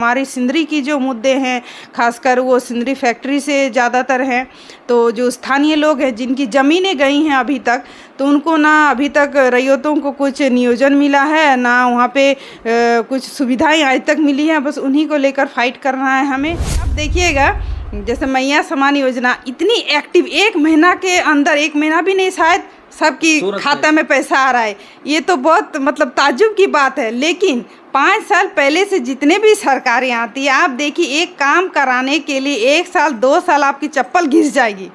हमारी सिंदरी की जो मुद्दे हैं, खासकर वो सिंदरी फैक्ट्री से ज़्यादातर हैं। तो जो स्थानीय लोग हैं जिनकी ज़मीनें गई हैं अभी तक, तो उनको ना अभी तक रैयतों को कुछ नियोजन मिला है, ना वहाँ पे कुछ सुविधाएं आज तक मिली हैं। बस उन्हीं को लेकर फाइट करना है हमें। अब देखिएगा, जैसे मैया समान योजना इतनी एक्टिव, 1 महीना के अंदर, 1 महीना भी नहीं शायद, सबकी खाता में पैसा आ रहा है। ये तो बहुत मतलब ताज्जुब की बात है। लेकिन 5 साल पहले से जितने भी सरकारें आती है, आप देखिए, एक काम कराने के लिए 1 साल 2 साल आपकी चप्पल घिस जाएगी,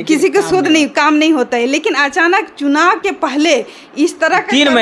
किसी को खुद नहीं काम नहीं होता है। लेकिन अचानक चुनाव के पहले इस तरह का 3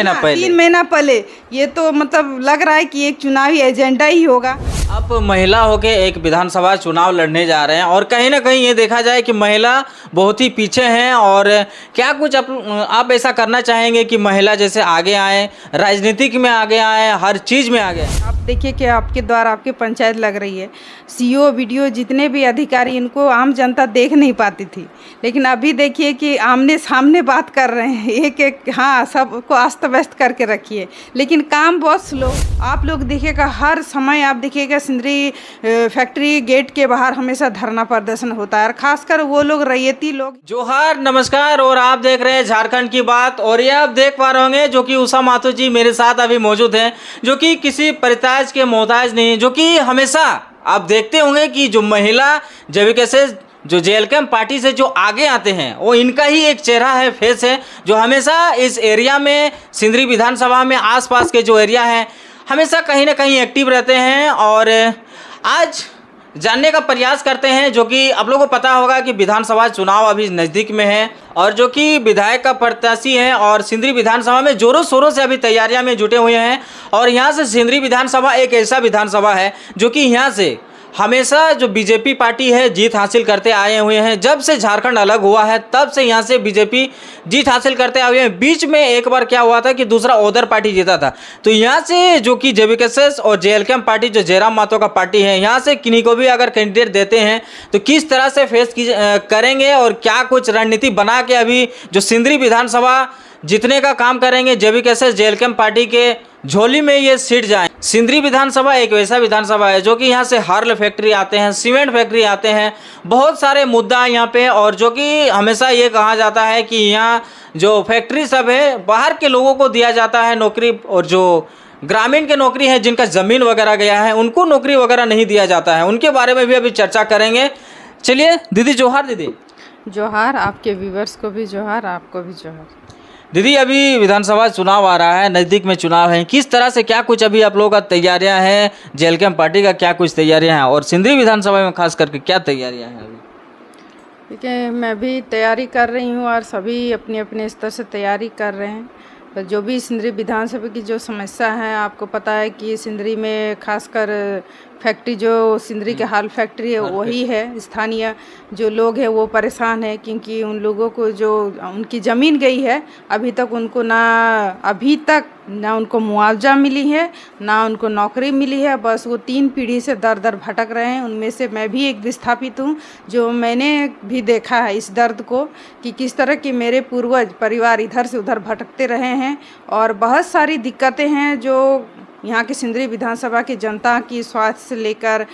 महीना पहले ये तो मतलब लग रहा है कि एक चुनावी एजेंडा ही होगा। आप महिला होके एक विधानसभा चुनाव लड़ने जा रहे हैं और कहीं ना कहीं ये देखा जाए कि महिला बहुत ही पीछे हैं। और क्या कुछ आप ऐसा करना चाहेंगे कि महिला जैसे आगे आए, राजनीतिक में आगे आए, हर चीज़ में आगे? आप देखिए कि आपके द्वारा आपकी पंचायत लग रही है, सीओ वीडियो जितने भी अधिकारी, इनको आम जनता देख नहीं पाती थी। लेकिन अभी देखिए कि आमने सामने बात कर रहे हैं, एक हाँ, सबको अस्त व्यस्त करके रखिए। लेकिन काम बहुत स्लो। आप लोग देखिएगा, हर समय आप देखिएगा सिंदरी फैक्ट्री गेट के बाहर हमेशा धरना प्रदर्शन होता है, और खासकर वो लोग रैयती लोग। जोहार, नमस्कार। और आप देख रहे हैं झारखंड की बात। और ये आप देख पा रहे होंगे जो कि उषा माथुर जी मेरे साथ अभी मौजूद हैं, जो कि किसी परिताज के मोहताज नहीं है, जो कि हमेशा आप देखते होंगे कि जो महिला जब से जो जेएलके पार्टी से जो आगे आते हैं, वो इनका ही एक चेहरा है, फेस है, जो हमेशा इस एरिया में, सिंदरी विधानसभा में आसपास के जो एरिया है, हमेशा कहीं ना कहीं एक्टिव रहते हैं। और आज जानने का प्रयास करते हैं, जो कि आप लोगों को पता होगा कि विधानसभा चुनाव अभी नज़दीक में है, और जो कि विधायक का प्रत्याशी हैं और सिंदरी विधानसभा में जोरों शोरों से अभी तैयारियां में जुटे हुए हैं। और यहाँ से सिंदरी विधानसभा एक ऐसा विधानसभा है जो कि यहाँ से हमेशा जो बीजेपी पार्टी है जीत हासिल करते आए हुए हैं। जब से झारखंड अलग हुआ है तब से यहाँ से बीजेपी जीत हासिल करते आए हुए हैं। बीच में एक बार क्या हुआ था कि दूसरा ओदर पार्टी जीता था। तो यहाँ से जो कि जेबीकेएस और जेएलके पार्टी, जो जयराम महतो का पार्टी है, यहाँ से किन्हीं को भी अगर कैंडिडेट देते हैं तो किस तरह से फेस करेंगे और क्या कुछ रणनीति बना के अभी जो सिंदरी विधानसभा जीतने का काम करेंगे, जेबीकेएस जेएलके पार्टी के झोली में ये सीट जाए। सिंदरी विधानसभा एक वैसा विधानसभा है जो कि यहाँ से हर्ल फैक्ट्री आते हैं, सीमेंट फैक्ट्री आते हैं, बहुत सारे मुद्दा यहाँ पे। और जो कि हमेशा ये कहा जाता है कि यहाँ जो फैक्ट्री सब है बाहर के लोगों को दिया जाता है नौकरी, और जो ग्रामीण के नौकरी है, जिनका ज़मीन वगैरह गया है, उनको नौकरी वगैरह नहीं दिया जाता है। उनके बारे में भी अभी चर्चा करेंगे। चलिए दीदी, जोहार। दीदी जोहार, आपके व्यूवर्स को भी जोहार, आपको भी जोहार। दीदी, अभी विधानसभा चुनाव आ रहा है, नज़दीक में चुनाव है, किस तरह से क्या कुछ अभी आप लोगों का तैयारियां हैं, जेएलके पार्टी का क्या कुछ तैयारियां हैं, और सिंदरी विधानसभा में खास करके क्या तैयारियां हैं अभी? ठीक है, मैं भी तैयारी कर रही हूँ और सभी अपने अपने स्तर से तैयारी कर रहे हैं। पर जो भी सिंदरी विधानसभा की जो समस्या है, आपको पता है कि सिंदरी में खासकर फैक्ट्री, जो सिंदरी के हाल फैक्ट्री है, वही है। स्थानीय जो लोग हैं वो परेशान है, क्योंकि उन लोगों को जो उनकी ज़मीन गई है, अभी तक उनको ना उनको मुआवजा मिली है, ना उनको नौकरी मिली है। बस वो 3 पीढ़ी से दर दर भटक रहे हैं। उनमें से मैं भी एक विस्थापित हूँ, जो मैंने भी देखा है इस दर्द को, कि किस तरह के मेरे पूर्वज परिवार इधर से उधर भटकते रहे हैं। और बहुत सारी दिक्कतें हैं जो यहाँ की सिंदरी विधानसभा की जनता की, स्वास्थ्य से लेकर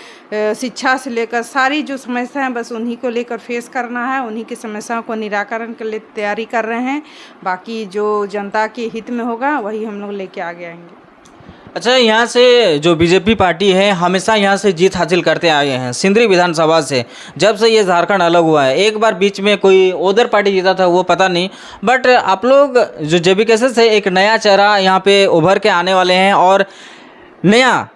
शिक्षा से लेकर सारी जो समस्याएं हैं, बस उन्हीं को लेकर फेस करना है। उन्हीं की समस्याओं को निराकरण के लिए तैयारी कर रहे हैं। बाकी जो जनता के हित में होगा वही हम लोग लेके आगे आएंगे। अच्छा, यहाँ से जो बीजेपी पार्टी है हमेशा यहाँ से जीत हासिल करते आए हैं सिंदरी विधानसभा से, जब से ये झारखंड अलग हुआ है। एक बार बीच में कोई उधर पार्टी जीता था, वो पता नहीं, बट आप लोग जो जेबीकेएस से एक नया चेहरा यहाँ पे उभर के आने वाले हैं, और नया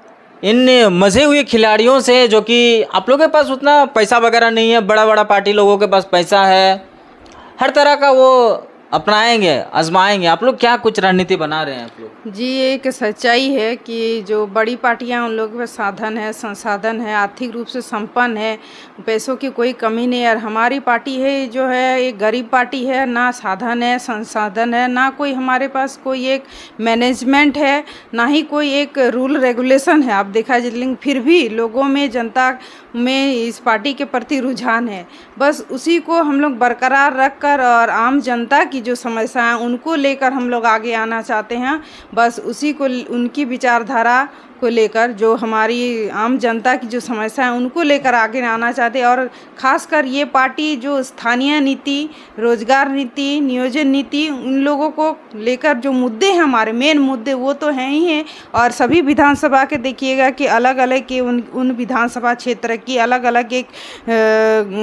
इन मजे हुए खिलाड़ियों से, जो कि आप लोगों के पास उतना पैसा वगैरह नहीं है, बड़ा बड़ा पार्टी लोगों के पास पैसा है, हर तरह का वो अपनाएंगे, आजमाएंगे। आप लोग क्या कुछ रणनीति बना रहे हैं आप लोग? जी, एक सच्चाई है कि जो बड़ी पार्टियां, उन लोगों के पास साधन है, संसाधन है, आर्थिक रूप से संपन्न है, पैसों की कोई कमी नहीं है। और हमारी पार्टी है जो है एक गरीब पार्टी है, ना साधन है, संसाधन है, ना कोई हमारे पास कोई एक मैनेजमेंट है, ना ही कोई एक रूल रेगुलेशन है। आप देखा जाए, लेकिन फिर भी लोगों में, जनता में इस पार्टी के प्रति रुझान है। बस उसी को हम लोग बरकरार रखकर और आम जनता की जो समस्या है उनको लेकर हम लोग आगे आना चाहते हैं। बस उसी को, उनकी विचारधारा को लेकर, जो हमारी आम जनता की जो समस्या है उनको लेकर आगे आना चाहते हैं। और ख़ासकर ये पार्टी जो स्थानीय नीति, रोजगार नीति, नियोजन नीति, उन लोगों को लेकर जो मुद्दे हैं हमारे मेन मुद्दे वो तो हैं ही हैं। और सभी विधानसभा के देखिएगा कि अलग अलग के उन विधानसभा क्षेत्र की अलग अलग एक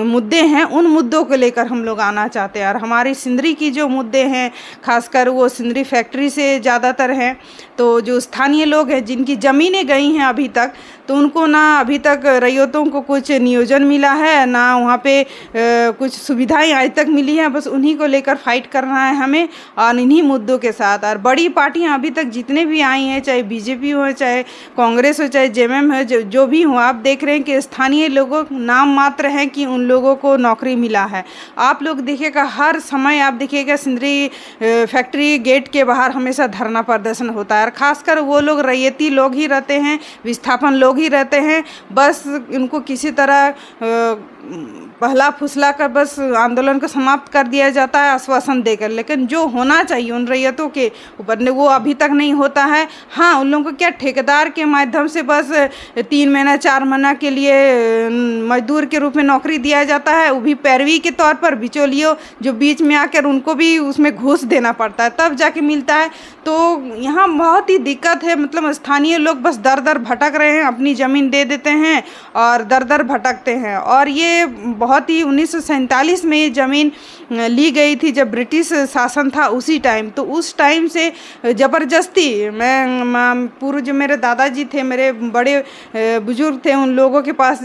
मुद्दे हैं, उन मुद्दों को लेकर हम लोग आना चाहते हैं। और हमारी सिंदरी की जो मुद्दे हैं खासकर वो सिंदरी फैक्ट्री से ज़्यादातर हैं। तो जो स्थानीय लोग हैं जिनकी ज़मीनें गई हैं अभी तक, तो उनको ना अभी तक रैयतों को कुछ नियोजन मिला है, ना वहाँ पे कुछ सुविधाएं आज तक मिली हैं। बस उन्हीं को लेकर फाइट करना है हमें और इन्हीं मुद्दों के साथ। और बड़ी पार्टियां अभी तक जितने भी आई हैं, चाहे बीजेपी हो, चाहे कांग्रेस हो, चाहे जेएमएम हो, जो भी हो, आप देख रहे हैं कि स्थानीय लोगों नाम मात्र हैं कि उन लोगों को नौकरी मिला है। आप लोग देखिएगा हर समय आप देखिएगा सिंदरी फैक्ट्री गेट के बाहर हमेशा धरना प्रदर्शन होता है। और ख़ासकर वो लोग रैयती लोग ही रहते हैं, विस्थापन लोग ही रहते हैं। बस उनको किसी तरह पहला फुसला कर बस आंदोलन को समाप्त कर दिया जाता है आश्वासन देकर, लेकिन जो होना चाहिए उन रैयतों के ऊपर वो अभी तक नहीं होता है। हाँ, उन लोगों को क्या ठेकेदार के माध्यम से बस 3 महीना 4 महीना के लिए मजदूर के रूप में नौकरी दिया जाता है, वो भी पैरवी के तौर पर, बिचौलियों जो बीच में आकर उनको भी उसमें घूस देना पड़ता है तब जाके मिलता है। तो यहाँ बहुत ही दिक्कत है। मतलब स्थानीय लोग बस दर दर भटक रहे हैं, अपनी ज़मीन दे देते हैं और दर दर भटकते हैं। और ये बहुत ही 1947 में ये ज़मीन ली गई थी जब ब्रिटिश शासन था उसी टाइम। तो उस टाइम से ज़बरदस्ती मैं पूर्व जो मेरे दादाजी थे, मेरे बड़े बुजुर्ग थे, उन लोगों के पास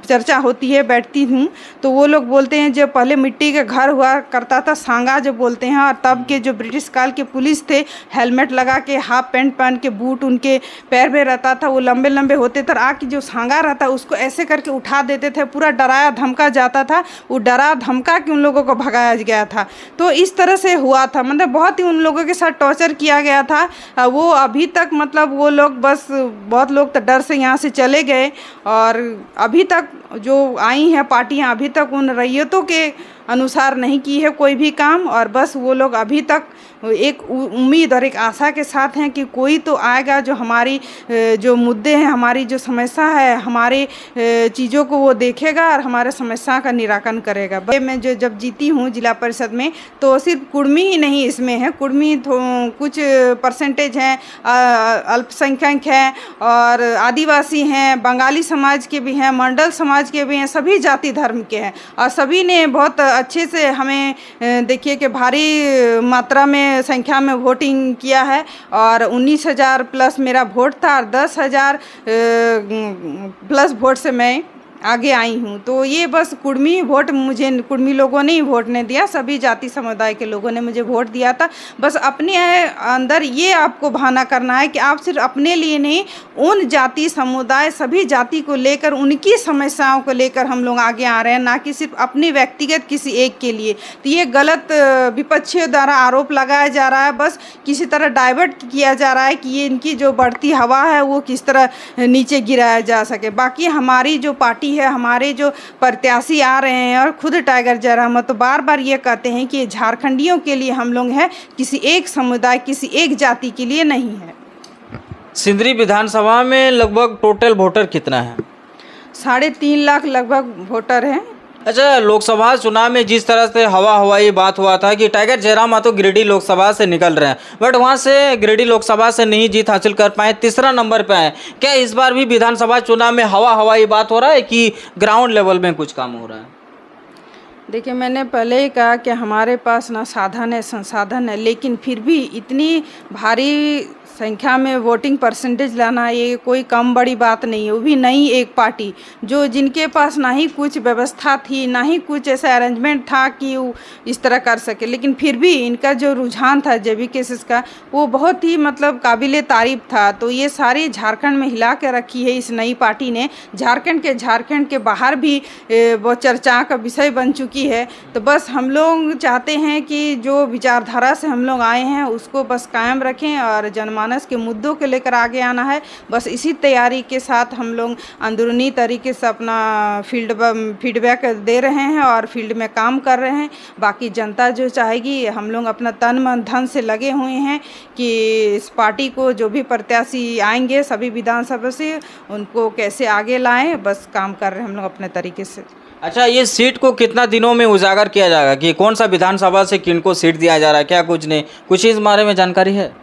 चर्चा होती है, बैठती हूँ, तो वो लोग बोलते हैं जब पहले मिट्टी का घर हुआ करता था, सांगा जो बोलते हैं, और तब के जो ब्रिटिश काल के पुलिस थे हेलमेट लगा के, हाफ पैंट पहन के, बूट उनके पैर में रहता था, वो लंबे लंबे होते थे। आके जो सांगा रहता उसको ऐसे करके उठा देते थे, पूरा डराया धमका जाता था। वो डरा धमका के उन लोगों को भगाया गया था। तो इस तरह से हुआ था, मतलब बहुत ही उन लोगों के साथ टॉर्चर किया गया था। वो अभी तक मतलब वो लोग बस बहुत लोग तो डर से यहाँ से चले गए। और अभी तक जो आई हैं पार्टियाँ अभी तक उन रैयतों के अनुसार नहीं की है कोई भी काम। और बस वो लोग अभी तक एक उम्मीद और एक आशा के साथ हैं कि कोई तो आएगा जो हमारी जो मुद्दे हैं, हमारी जो समस्या है, हमारे चीज़ों को वो देखेगा और हमारे समस्या का निराकरण करेगा। मैं जो जब जीती हूँ जिला परिषद में, तो सिर्फ कुर्मी ही नहीं इसमें है, कुर्मी कुछ परसेंटेज हैं, अल्पसंख्यक हैं और आदिवासी हैं, बंगाली समाज के भी हैं, मंडल समाज के भी हैं, सभी जाति धर्म के हैं। और सभी ने बहुत अच्छे से हमें देखिए कि भारी मात्रा में संख्या में वोटिंग किया है। और 19,000 प्लस मेरा वोट था और 10,000 प्लस वोट से मैं आगे आई हूँ। तो ये बस कुर्मी वोट, मुझे कुर्मी लोगों ने ही वोट नहीं दिया, सभी जाति समुदाय के लोगों ने मुझे वोट दिया था। बस अपने अंदर ये आपको भावना करना है कि आप सिर्फ अपने लिए नहीं, उन जाति समुदाय सभी जाति को लेकर, उनकी समस्याओं को लेकर हम लोग आगे आ रहे हैं, ना कि सिर्फ अपने व्यक्तिगत किसी एक के लिए। तो ये गलत विपक्षियों द्वारा आरोप लगाया जा रहा है, बस किसी तरह डाइवर्ट किया जा रहा है कि ये इनकी जो बढ़ती हवा है वो किस तरह नीचे गिराया जा सके। बाकी हमारी जो पार्टी है, हमारे जो प्रत्याशी आ रहे हैं और खुद टाइगर जयराम तो बार बार ये कहते हैं कि झारखंडियों के लिए हम लोग हैं, किसी एक समुदाय, किसी एक जाति के लिए नहीं है। सिंदरी विधानसभा में लगभग टोटल वोटर कितना है? 3.5 लाख लगभग वोटर हैं। अच्छा, लोकसभा चुनाव में जिस तरह से हवाई बात हुआ था कि टाइगर जयराम तो गिरिडीह लोकसभा से निकल रहे हैं, बट वहां से गिरिडीह लोकसभा से नहीं जीत हासिल कर पाए, तीसरा नंबर पे आए। क्या इस बार भी विधानसभा चुनाव में हवाई बात हो रहा है कि ग्राउंड लेवल में कुछ काम हो रहा है? देखिए, मैंने पहले ही कहा कि हमारे पास ना साधन है, संसाधन है, लेकिन फिर भी इतनी भारी संख्या में वोटिंग परसेंटेज लाना ये कोई कम बड़ी बात नहीं है। वो भी नई एक पार्टी जो जिनके पास ना ही कुछ व्यवस्था थी, ना ही कुछ ऐसा अरेंजमेंट था कि वो इस तरह कर सके, लेकिन फिर भी इनका जो रुझान था जेबी केसेस का वो बहुत ही मतलब काबिले तारीफ था। तो ये सारी झारखंड में हिला के रखी है इस नई पार्टी ने। झारखंड के बाहर भी वो चर्चा का विषय बन चुकी है। तो बस हम लोग चाहते हैं कि जो विचारधारा से हम लोग आए हैं उसको बस कायम रखें और जनमानस जनमानस के मुद्दों को लेकर आगे आना है। बस इसी तैयारी के साथ हम लोग अंदरूनी तरीके से अपना फीडबैक दे रहे हैं और फील्ड में काम कर रहे हैं। बाकी जनता जो चाहेगी, हम लोग अपना तन मन धन से लगे हुए हैं कि इस पार्टी को जो भी प्रत्याशी आएंगे सभी विधानसभा से उनको कैसे आगे लाएं, बस काम कर रहे हैं हम लोग अपने तरीके से। अच्छा, ये सीट को कितना दिनों में उजागर किया जाएगा कि कौन सा विधानसभा से किनको सीट दिया जा रहा है, क्या कुछ नहीं, कुछ इस बारे में जानकारी है?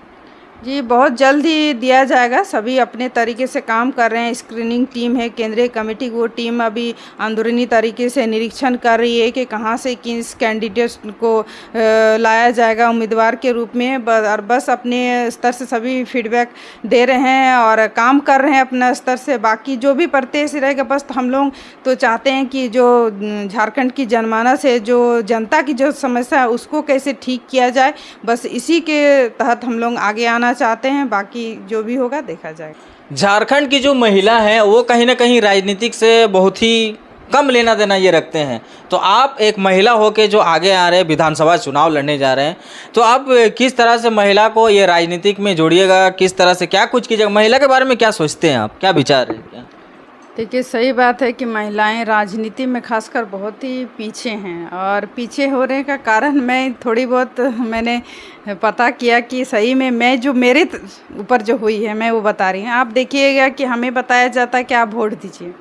जी बहुत जल्द ही दिया जाएगा। सभी अपने तरीके से काम कर रहे हैं। स्क्रीनिंग टीम है, केंद्रीय कमेटी, वो टीम अभी अंदरूनी तरीके से निरीक्षण कर रही है कि कहां से किस कैंडिडेट को लाया जाएगा उम्मीदवार के रूप में। और बस अपने स्तर से सभी फीडबैक दे रहे हैं और काम कर रहे हैं अपना स्तर से। बाकी जो भी प्रत्याशी रहेगा, बस हम लोग तो चाहते हैं कि जो झारखंड की जनमानस है, जो जनता की जो समस्या है उसको कैसे ठीक किया जाए, बस इसी के तहत हम लोग आगे आना चाहते हैं। बाकी जो भी होगा देखा जाएगा। झारखंड की जो महिला है वो कहीं ना कहीं राजनीतिक से बहुत ही कम लेना देना ये रखते हैं, तो आप एक महिला होके जो आगे आ रहे हैं, विधानसभा चुनाव लड़ने जा रहे हैं, तो आप किस तरह से महिला को ये राजनीतिक में जोड़िएगा, किस तरह से क्या कुछ कीजिएगा, महिला के बारे में क्या सोचते हैं आप, क्या विचार है क्या? देखिए सही बात है कि महिलाएं राजनीति में खासकर बहुत ही पीछे हैं और पीछे होने का कारण मैं थोड़ी बहुत मैंने पता किया कि सही में मैं जो मेरे ऊपर जो हुई है मैं वो बता रही हूँ। आप देखिएगा कि हमें बताया जाता है कि आप वोट दीजिए,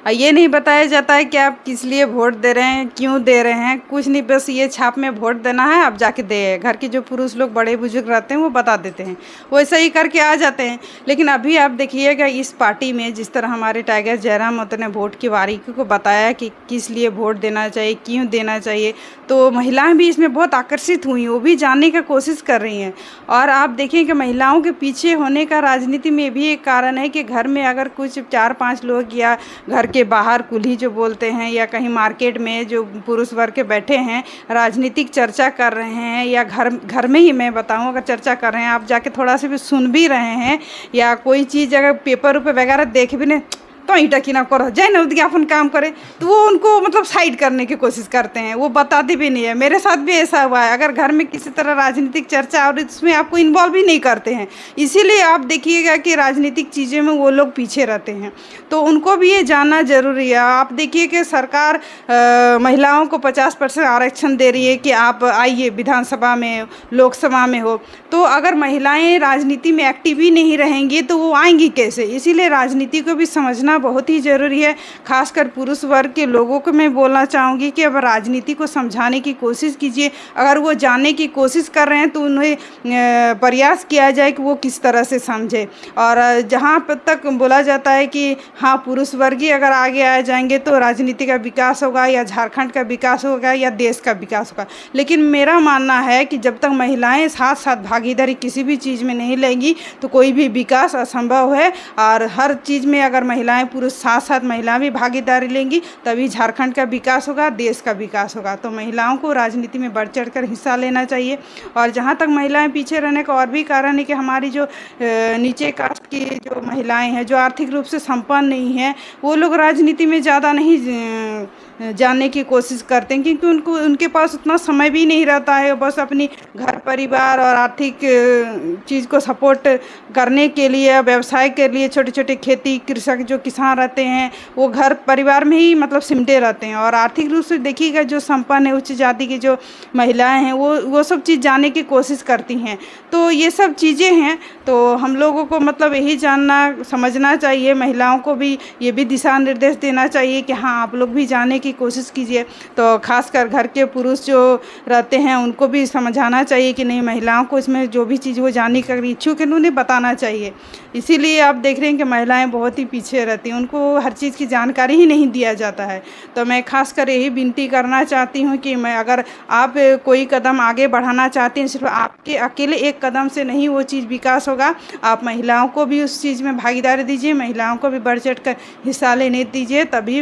ये नहीं बताया जाता है कि आप किस लिए वोट दे रहे हैं, क्यों दे रहे हैं, कुछ नहीं, बस ये छाप में वोट देना है, आप जाके दे। घर के जो पुरुष लोग बड़े बुजुर्ग रहते हैं वो बता देते हैं, वैसा ही करके आ जाते हैं। लेकिन अभी आप देखिएगा इस पार्टी में जिस तरह हमारे टाइगर जयराम महतो ने वोट की बारीकी को बताया कि किस लिए वोट देना चाहिए, क्यों देना चाहिए, तो महिलाएं भी इसमें बहुत आकर्षित हुई, वो भी जानने का कोशिश कर रही हैं। और आप देखें कि महिलाओं के पीछे होने का राजनीति में भी एक कारण है कि घर में अगर कुछ 4-5 लोग या घर के बाहर कुल्ही जो बोलते हैं या कहीं मार्केट में जो पुरुष वर्ग के बैठे हैं राजनीतिक चर्चा कर रहे हैं, या घर में ही मैं बताऊं अगर चर्चा कर रहे हैं, आप जाके थोड़ा सा भी सुन भी रहे हैं या कोई चीज़ अगर पेपर वगैरह देख भी नहीं तो ईटा की ना करो जाए ना विज्ञापन काम करे, तो वो उनको मतलब साइड करने की कोशिश करते हैं, वो बताते भी नहीं है। मेरे साथ भी ऐसा हुआ है, अगर घर में किसी तरह राजनीतिक चर्चा और इसमें आपको इन्वॉल्व भी नहीं करते हैं, इसीलिए आप देखिएगा कि राजनीतिक चीज़ों में वो लोग पीछे रहते हैं, तो उनको भी ये जानना जरूरी है। आप देखिए कि सरकार महिलाओं को 50% आरक्षण दे रही है कि आप आइए विधानसभा में, लोकसभा में हो, तो अगर महिलाएँ राजनीति में एक्टिव ही नहीं रहेंगी तो वो आएंगी कैसे? इसीलिए राजनीति को भी समझना बहुत ही ज़रूरी है। खासकर पुरुष वर्ग के लोगों को मैं बोलना चाहूँगी कि अब राजनीति को समझाने की कोशिश कीजिए। अगर वो जानने की कोशिश कर रहे हैं तो उन्हें प्रयास किया जाए कि वो किस तरह से समझे। और जहाँ तक बोला जाता है कि हाँ पुरुष वर्ग ही अगर आगे आ जाएंगे तो राजनीति का विकास होगा या झारखंड का विकास होगा या देश का विकास होगा, लेकिन मेरा मानना है कि जब तक महिलाएँ साथ साथ भागीदारी किसी भी चीज़ में नहीं लेंगी तो कोई भी विकास असंभव है। और हर चीज़ में अगर महिलाएं पुरुष साथ साथ महिलाएं भी भागीदारी लेंगी तभी झारखंड का विकास होगा, देश का विकास होगा। तो महिलाओं को राजनीति में बढ़ चढ़कर हिस्सा लेना चाहिए। और जहाँ तक महिलाएं पीछे रहने का और भी कारण है कि हमारी जो नीचे कास्ट की जो महिलाएं हैं जो आर्थिक रूप से संपन्न नहीं हैं, वो लोग राजनीति में ज़्यादा नहीं जानने की कोशिश करते हैं, क्योंकि उनके पास उतना समय भी नहीं रहता है। बस अपनी घर परिवार और आर्थिक चीज़ को सपोर्ट करने के लिए, व्यवसाय के लिए, छोटे छोटे खेती कृषक जो किसान रहते हैं वो घर परिवार में ही मतलब सिमटे रहते हैं। और आर्थिक रूप से देखिएगा जो संपन्न है उच्च जाति की जो महिलाएं हैं वो सब चीज़ जानने की कोशिश करती हैं। तो ये सब चीज़ें हैं, तो हम लोगों को मतलब यही जानना समझना चाहिए, महिलाओं को भी ये भी दिशा निर्देश देना चाहिए कि हाँ आप लोग भी जानने की कोशिश कीजिए। तो खासकर घर के पुरुष जो रहते हैं उनको भी समझाना चाहिए कि नहीं, महिलाओं को इसमें जो भी चीज़ वो जानने का इच्छुक है उन्हें बताना चाहिए। इसीलिए आप देख रहे हैं कि महिलाएं बहुत ही पीछे रहती हैं, उनको हर चीज़ की जानकारी ही नहीं दिया जाता है। तो मैं खासकर यही विनती करना चाहती हूँ कि मैं अगर आप कोई कदम आगे बढ़ाना चाहते हैं, सिर्फ आपके अकेले एक कदम से नहीं वो चीज़ विकास होगा। आप महिलाओं को भी उस चीज़ में भागीदारी दीजिए, महिलाओं को भी बढ़ चढ़ कर हिस्सा लेने दीजिए, तभी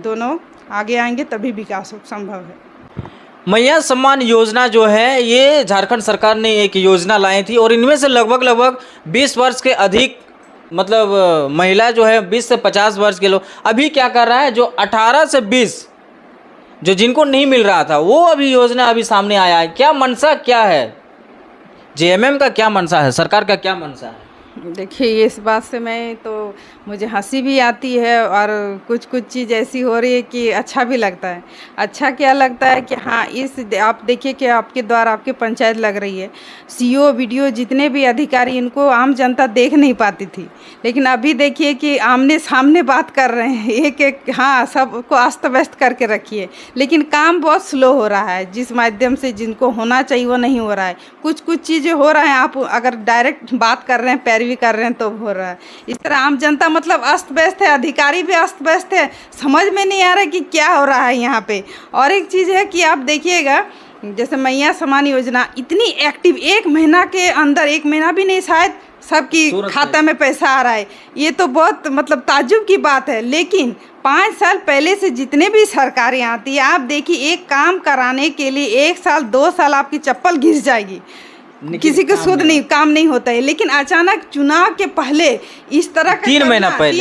दोनों आगे आएंगे, तभी विकास संभव है। मैया सम्मान योजना जो है ये झारखंड सरकार ने एक योजना लाई थी और इनमें से लगभग 20 वर्ष के अधिक मतलब महिला जो है 20 से 50 वर्ष के लोग अभी क्या कर रहा है, जो 18 से 20 जो जिनको नहीं मिल रहा था वो अभी योजना अभी सामने आया है। क्या मंशा क्या है जेएमएम का क्या मंशा है, सरकार का क्या मंशा है? देखिए, इस बात से मैं तो मुझे हंसी भी आती है और कुछ कुछ चीज़ ऐसी हो रही है कि अच्छा भी लगता है। अच्छा क्या लगता है कि हाँ, आप देखिए कि आपके द्वारा आपकी पंचायत लग रही है, सीओ वीडियो जितने भी अधिकारी, इनको आम जनता देख नहीं पाती थी, लेकिन अभी देखिए कि आमने सामने बात कर रहे हैं, एक एक, हाँ, सबको अस्त व्यस्त करके रखिए, लेकिन काम बहुत स्लो हो रहा है। जिस माध्यम से जिनको होना चाहिए वो नहीं हो रहा है। कुछ कुछ चीज़ें हो रहा है, आप अगर डायरेक्ट बात कर रहे हैं, पैरवी कर रहे हैं तो हो रहा है। इस तरह आम जनता मतलब अस्त व्यस्त है, अधिकारी भी अस्त व्यस्त है, समझ में नहीं आ रहा है कि क्या हो रहा है यहाँ पे। और एक चीज़ है कि आप देखिएगा, जैसे मैया समान योजना इतनी एक्टिव, 1 महीना के अंदर, 1 महीना भी नहीं शायद, सबकी खाता में पैसा आ रहा है। ये तो बहुत मतलब ताज्जुब की बात है। लेकिन 5 साल पहले से जितने भी सरकारें आती है, आप देखिए, एक काम कराने के लिए 1 साल 2 साल आपकी चप्पल घिस जाएगी, किसी को शुद्ध नहीं काम नहीं होता है। लेकिन अचानक चुनाव के पहले इस तरह का 3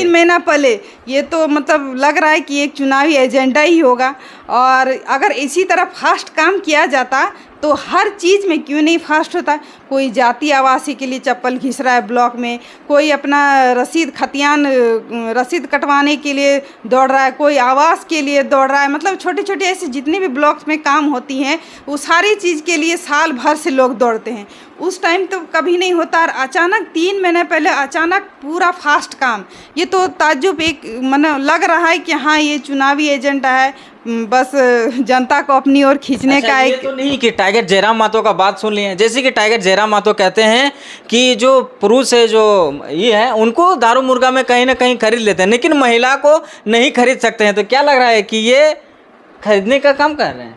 महीना पहले ये तो मतलब लग रहा है कि एक चुनावी एजेंडा ही होगा। और अगर इसी तरह फास्ट काम किया जाता तो हर चीज़ में क्यों नहीं फास्ट होता। कोई जाति आवासी के लिए चप्पल घिस रहा है ब्लॉक में, कोई अपना रसीद कटवाने के लिए दौड़ रहा है, कोई आवास के लिए दौड़ रहा है। मतलब छोटे छोटे ऐसे जितने भी ब्लॉक्स में काम होती हैं, वो सारी चीज़ के लिए साल भर से लोग दौड़ते हैं। उस टाइम तो कभी नहीं होता, और अचानक 3 महीने पहले अचानक पूरा फास्ट काम, ये तो ताज्जुब एक मन लग रहा है कि हाँ, ये चुनावी एजेंडा है, बस जनता को अपनी ओर खींचने का। ये तो नहीं कि टाइगर जयराम मातो का बात सुन लिए, जैसे कि टाइगर जयराम मातो कहते हैं कि जो पुरुष है, जो ये है, उनको दारू मुर्गा में कहीं ना कहीं खरीद लेते हैं, लेकिन महिला को नहीं खरीद सकते हैं। तो क्या लग रहा है कि ये खरीदने का काम कर रहे हैं?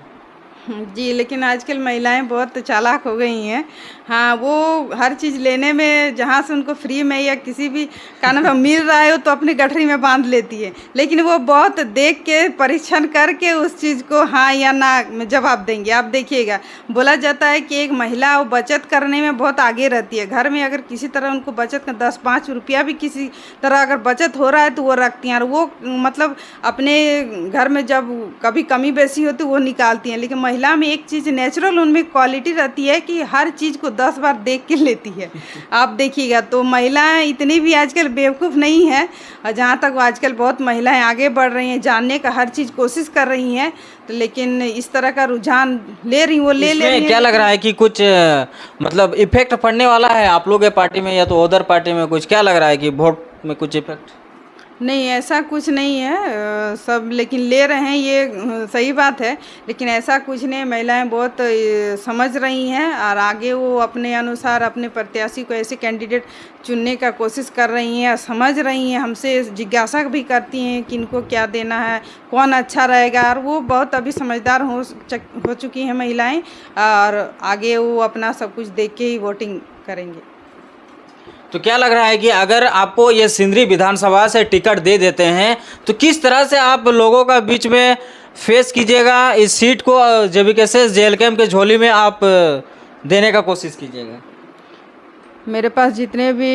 जी, लेकिन आजकल महिलाएं बहुत चालाक हो गई हैं। हाँ, वो हर चीज़ लेने में, जहाँ से उनको फ्री में या किसी भी कानून में मिल रहा है, वो तो अपनी गठरी में बांध लेती है। लेकिन वो बहुत देख के, परीक्षण करके उस चीज़ को हाँ या ना में जवाब देंगे। आप देखिएगा, बोला जाता है कि एक महिला वो बचत करने में बहुत आगे रहती है। घर में अगर किसी तरह उनको बचत का 10-5 रुपया भी किसी तरह अगर बचत हो रहा है तो वो रखती हैं, और वो मतलब अपने घर में जब कभी कमी बेसी होती है वो निकालती हैं। लेकिन महिला में एक चीज़ नेचुरल उनमें क्वालिटी रहती है कि हर चीज़ को 10 बार देख के लेती है। आप देखिएगा, तो महिलाएं इतनी भी आजकल बेवकूफ़ नहीं है। और जहाँ तक आजकल बहुत महिलाएं आगे बढ़ रही हैं, जानने का हर चीज़ कोशिश कर रही हैं, तो लेकिन इस तरह का रुझान ले रही, वो ले रही हैं। क्या लग रहा है कि कुछ मतलब इफेक्ट पड़ने वाला है आप लोग के पार्टी में या तो उधर पार्टी में? कुछ क्या लग रहा है कि वोट में कुछ इफेक्ट? नहीं, ऐसा कुछ नहीं है, सब लेकिन ले रहे हैं, ये सही बात है, लेकिन ऐसा कुछ नहीं। महिलाएं बहुत समझ रही हैं और आगे वो अपने अनुसार अपने प्रत्याशी को ऐसे कैंडिडेट चुनने का कोशिश कर रही हैं, समझ रही हैं, हमसे जिज्ञासा भी करती हैं कि इनको क्या देना है, कौन अच्छा रहेगा। और वो बहुत अभी समझदार हो चुकी हैं महिलाएँ, और आगे वो अपना सब कुछ देख के ही वोटिंग करेंगे। तो क्या लग रहा है कि अगर आपको ये सिंदरी विधानसभा से टिकट दे देते हैं तो किस तरह से आप लोगों का बीच में फेस कीजिएगा इस सीट को, जेबीकेएस जेल कैंप के झोली में आप देने का कोशिश कीजिएगा? मेरे पास जितने भी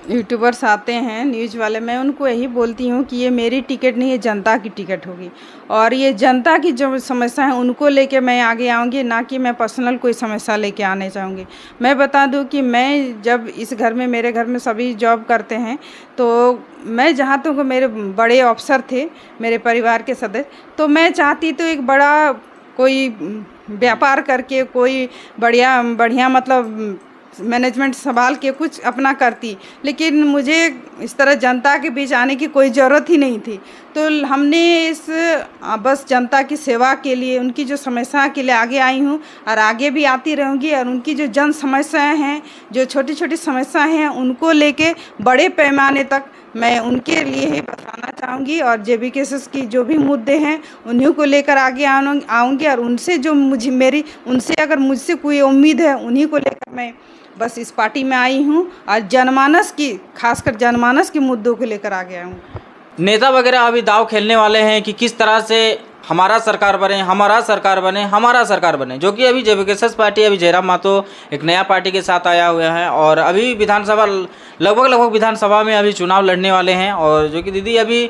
यूट्यूबर्स आते हैं न्यूज़ वाले, मैं उनको यही बोलती हूँ कि ये मेरी टिकट नहीं है, जनता की टिकट होगी, और ये जनता की जो समस्या है उनको लेके मैं आगे आऊँगी, ना कि मैं पर्सनल कोई समस्या लेके आने चाहूँगी। मैं बता दूँ कि मैं जब इस घर में, मेरे घर में सभी जॉब करते हैं, तो मैं जहाँ तक मेरे बड़े अफसर थे मेरे परिवार के सदस्य, तो मैं चाहती तो एक बड़ा कोई व्यापार करके कोई बढ़िया मतलब मैनेजमेंट संभाल के कुछ अपना करती, लेकिन मुझे इस तरह जनता के बीच आने की कोई ज़रूरत ही नहीं थी। तो हमने बस जनता की सेवा के लिए, उनकी जो समस्या के लिए आगे आई हूँ और आगे भी आती रहूँगी। और उनकी जो जन समस्याएं हैं, जो छोटी छोटी समस्याएं हैं, उनको लेके बड़े पैमाने तक मैं उनके लिए ही बताना चाहूँगी। और जेबीकेएस की जो भी मुद्दे हैं उन्हीं को लेकर आगे आऊँगी, और उनसे जो उनसे अगर मुझसे कोई उम्मीद है, उन्हीं को लेकर मैं बस इस पार्टी में आई हूँ, और जनमानस की, खासकर जनमानस के मुद्दों को लेकर आगे आऊँ। नेता वगैरह अभी दाव खेलने वाले हैं कि किस तरह से हमारा सरकार बने, हमारा सरकार बने, हमारा सरकार बने, जो कि अभी जेबीकेएस पार्टी, अभी जयराम मातो एक नया पार्टी के साथ आया हुआ है, और अभी विधानसभा लगभग विधानसभा में अभी चुनाव लड़ने वाले हैं। और जो कि दीदी अभी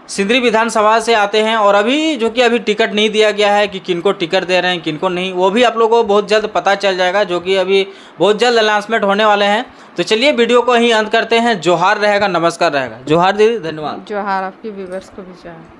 सिंदरी विधानसभा से आते हैं और अभी जो कि अभी टिकट नहीं दिया गया है कि किनको टिकट दे रहे हैं किनको नहीं, वो भी आप लोगों को बहुत जल्द पता चल जाएगा, जो कि अभी बहुत जल्द अनाउंसमेंट होने वाले हैं। तो चलिए वीडियो को यहीं अंत करते हैं। जोहार रहेगा, नमस्कार रहेगा। जोहार दीदी, धन्यवाद। जोहार, आपकी व्यूवर्स को भी जोहार।